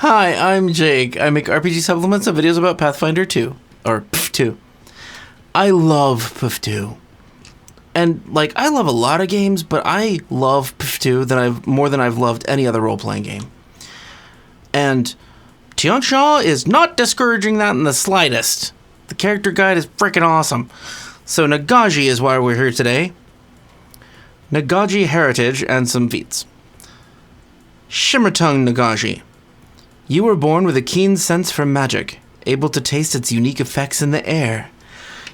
Hi, I'm Jake. I make RPG supplements and videos about Pathfinder 2. Or Pf 2. I love Pf 2. And, like, I love a lot of games, but I love Pf 2 more than I've loved any other role-playing game. And Tian Xia is not discouraging that in the slightest. The character guide is freaking awesome. So Nagaji is why we're here today. Nagaji heritage and some feats. Shimmertongue Nagaji. You were born with a keen sense for magic, able to taste its unique effects in the air.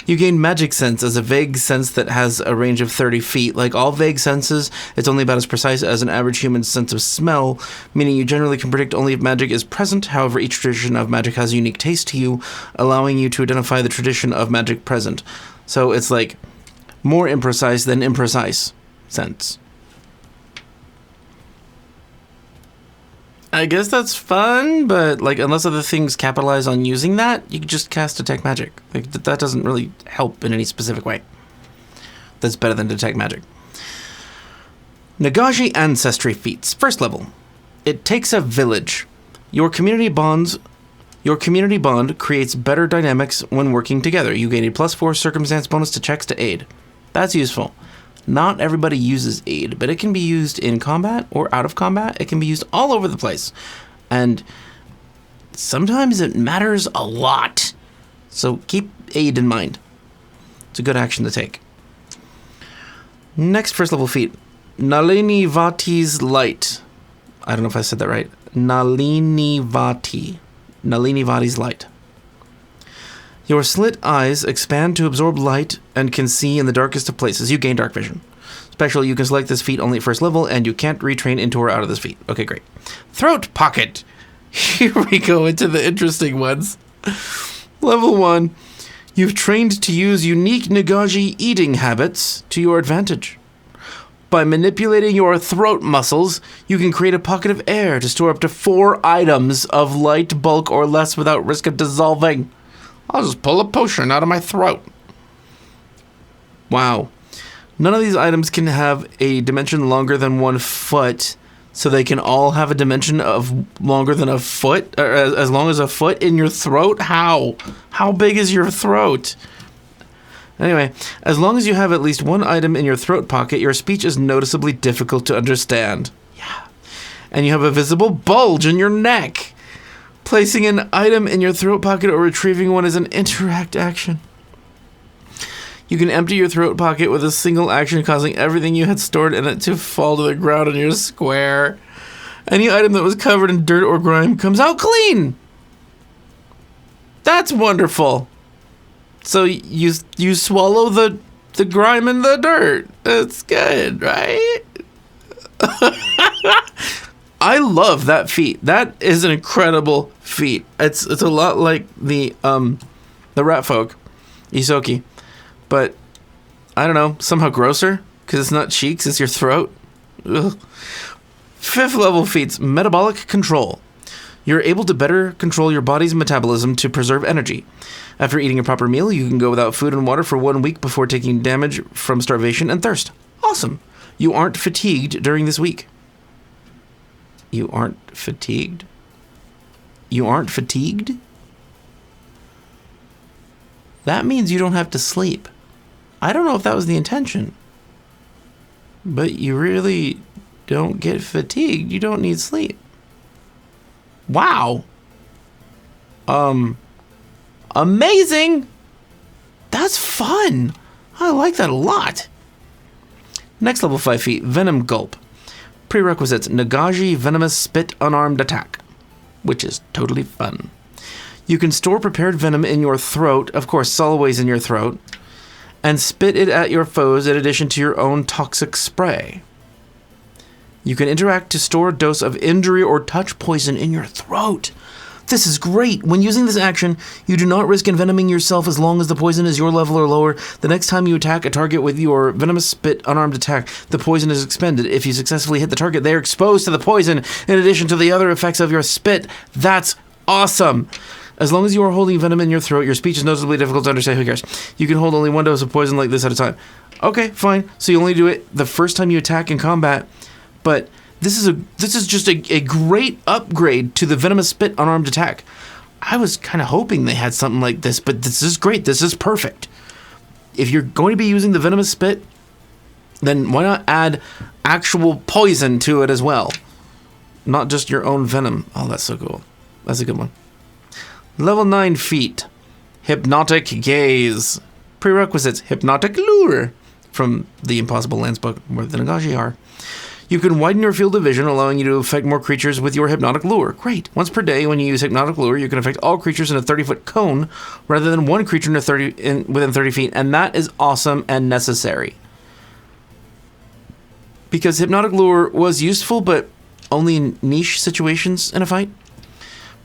You gain magic sense as a vague sense that has a range of 30 feet. Like all vague senses, it's only about as precise as an average human's sense of smell, meaning you generally can predict only if magic is present. However, each tradition of magic has a unique taste to you, allowing you to identify the tradition of magic present. So it's like more imprecise than imprecise sense. I guess that's fun, but like unless other things capitalize on using that, you can just cast Detect Magic. Like that doesn't really help in any specific way. That's better than Detect Magic. Nagaji Ancestry Feats. First level. It takes a village. Your community bond creates better dynamics when working together. You gain a +4 circumstance bonus to checks to aid. That's useful. Not everybody uses aid, but it can be used in combat or out of combat. It can be used all over the place. And sometimes it matters a lot. So keep aid in mind. It's a good action to take. Next first level feat. Nalini Vati's Light. I don't know if I said that right. Nalini Vati's Light. Your slit eyes expand to absorb light and can see in the darkest of places. You gain dark vision. Special, you can select this feat only at first level, and you can't retrain into or out of this feat. Okay, great. Throat Pocket. Here we go into the interesting ones. Level 1. You've trained to use unique Nagaji eating habits to your advantage. By manipulating your throat muscles, you can create a pocket of air to store up to 4 items of light bulk or less without risk of dissolving. I'll just pull a potion out of my throat. Wow. None of these items can have a dimension longer than 1 foot, so they can all have a dimension of longer than a foot, or as long as a foot in your throat? How? How big is your throat? Anyway, as long as you have at least 1 item in your throat pocket, your speech is noticeably difficult to understand. Yeah. And you have a visible bulge in your neck. Placing an item in your throat pocket or retrieving one is an interact action. You can empty your throat pocket with a single action, causing everything you had stored in it to fall to the ground in your square. Any item that was covered in dirt or grime comes out clean. That's wonderful. So you swallow the grime and the dirt. That's good, right? I love that feat. That is an incredible feat. It's a lot like the rat folk, Isoki, but I don't know, somehow grosser because it's not cheeks, it's your throat. Ugh. 5th level feats, Metabolic Control. You're able to better control your body's metabolism to preserve energy. After eating a proper meal, you can go without food and water for 1 week before taking damage from starvation and thirst. Awesome. You aren't fatigued during this week. You aren't fatigued? You aren't fatigued? That means you don't have to sleep. I don't know if that was the intention. But you really don't get fatigued. You don't need sleep. Wow. Amazing! That's fun! I like that a lot. Next level 5 feat, Venom Gulp. Prerequisites, Nagaji Venomous Spit Unarmed Attack, which is totally fun. You can store prepared venom in your throat, of course, always in your throat, and spit it at your foes in addition to your own toxic spray. You can interact to store a dose of injury or touch poison in your throat. This is great. When using this action, you do not risk envenoming yourself as long as the poison is your level or lower. The next time you attack a target with your Venomous Spit Unarmed Attack, the poison is expended. If you successfully hit the target, they are exposed to the poison in addition to the other effects of your spit. That's awesome. As long as you are holding venom in your throat, your speech is noticeably difficult to understand. Who cares? You can hold only 1 dose of poison like this at a time. Okay, fine. So you only do it the first time you attack in combat, but This is just a great upgrade to the Venomous Spit unarmed attack. I was kind of hoping they had something like this, but this is great. This is perfect. If you're going to be using the Venomous Spit, then why not add actual poison to it as well? Not just your own venom. Oh, that's so cool. That's a good one. Level 9 feat. Hypnotic Gaze. Prerequisites. Hypnotic Lure. From the Impossible Lands book, where the Nagaji are. You can widen your field of vision, allowing you to affect more creatures with your Hypnotic Lure. Great. Once per day, when you use Hypnotic Lure, you can affect all creatures in a 30-foot cone, rather than one creature within 30 feet, and that is awesome and necessary. Because Hypnotic Lure was useful, but only in niche situations in a fight.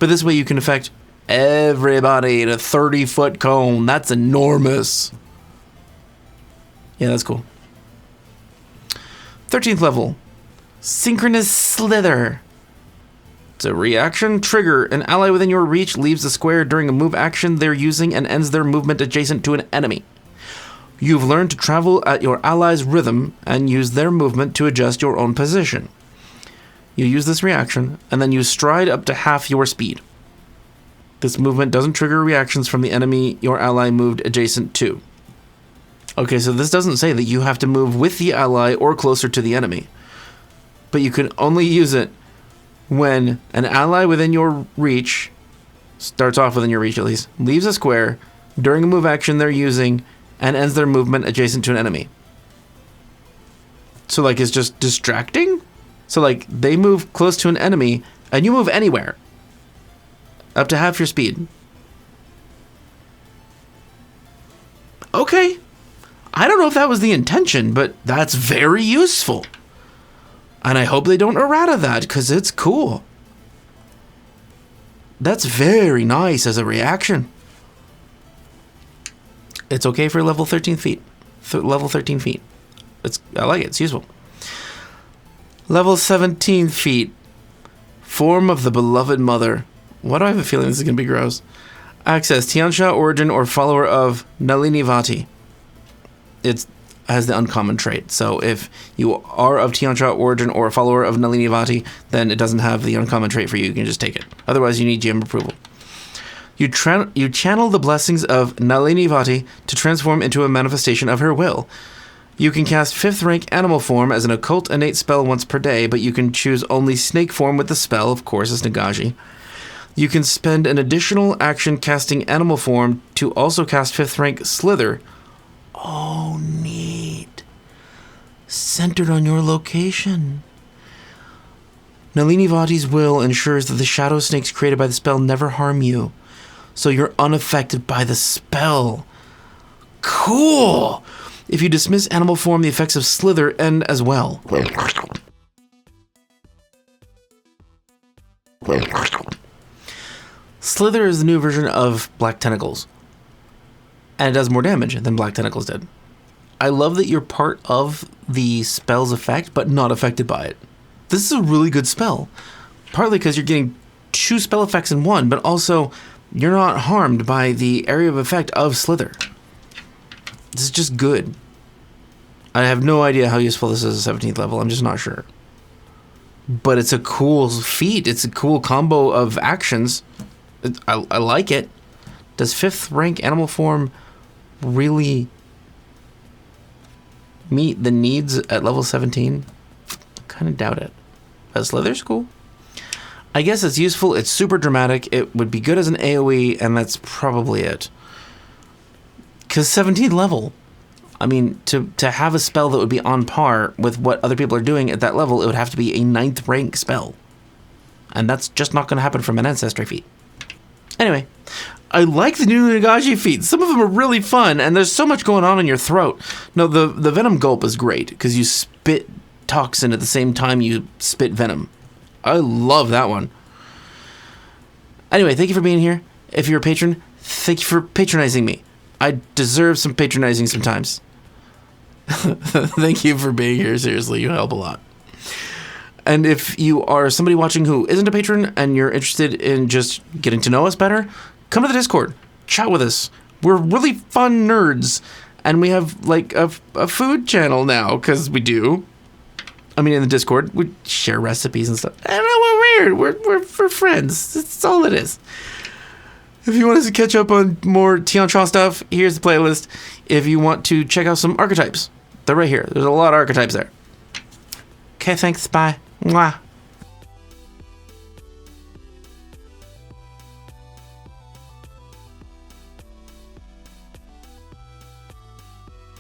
But this way you can affect everybody in a 30-foot cone. That's enormous. Yeah, that's cool. 13th level. Synchronous Slither. It's a reaction trigger. An ally within your reach leaves a square during a move action they're using and ends their movement adjacent to an enemy. You've learned to travel at your ally's rhythm and use their movement to adjust your own position. You use this reaction, and then you stride up to half your speed. This movement doesn't trigger reactions from the enemy your ally moved adjacent to. Okay, so this doesn't say that you have to move with the ally or closer to the enemy. But you can only use it when an ally within your reach, starts off within your reach at least, leaves a square during a move action they're using and ends their movement adjacent to an enemy. So, like, it's just distracting? So, like, they move close to an enemy, and you move anywhere. Up to half your speed. Okay. I don't know if that was the intention, but that's very useful. And I hope they don't errata that, because it's cool. That's very nice as a reaction. It's okay for level 13 feet. Level 13 feet. I like it. It's useful. Level 17 feet. Form of the Beloved Mother. Why do I have a feeling this is going to be gross? Access. Tian Xia origin or follower of Nalini Vati. It has the uncommon trait. So if you are of Tian Xia origin or a follower of Nalini Vati, then it doesn't have the uncommon trait for you. You can just take it. Otherwise, you need GM approval. You channel the blessings of Nalini Vati to transform into a manifestation of her will. You can cast 5th rank animal form as an occult innate spell once per day, but you can choose only snake form with the spell, of course, as Nagaji. You can spend an additional action casting animal form to also cast 5th rank Slither. Oh, neat. Centered on your location. Nalini Vati's will ensures that the shadow snakes created by the spell never harm you, so you're unaffected by the spell. Cool! If you dismiss animal form, the effects of Slither end as well. Slither is the new version of Black Tentacles, and it does more damage than Black Tentacles did. I love that you're part of the spell's effect, but not affected by it. This is a really good spell, partly because you're getting 2 spell effects in one, but also you're not harmed by the area of effect of Slither. This is just good. I have no idea how useful this is at 17th level. I'm just not sure. But it's a cool feat. It's a cool combo of actions. I like it. Does 5th rank animal form really meet the needs at level 17? Kind of doubt it. But Slither's cool. I guess it's useful. It's super dramatic. It would be good as an AoE, and that's probably it. Because 17th level, I mean, to have a spell that would be on par with what other people are doing at that level, it would have to be a 9th rank spell. And that's just not going to happen from an Ancestry feat. Anyway, I like the new Nagaji feats. Some of them are really fun, and there's so much going on in your throat. No, the Venom Gulp is great, because you spit toxin at the same time you spit venom. I love that one. Anyway, thank you for being here. If you're a patron, thank you for patronizing me. I deserve some patronizing sometimes. Thank you for being here. Seriously, you help a lot. And if you are somebody watching who isn't a patron and you're interested in just getting to know us better, come to the Discord. Chat with us. We're really fun nerds. And we have like a food channel now, because we do. I mean, in the Discord, we share recipes and stuff. I don't know, we're weird. We're friends. That's all it is. If you want us to catch up on more Tian Xia stuff, here's the playlist. If you want to check out some archetypes, they're right here. There's a lot of archetypes there. Okay, thanks. Bye. Mwah.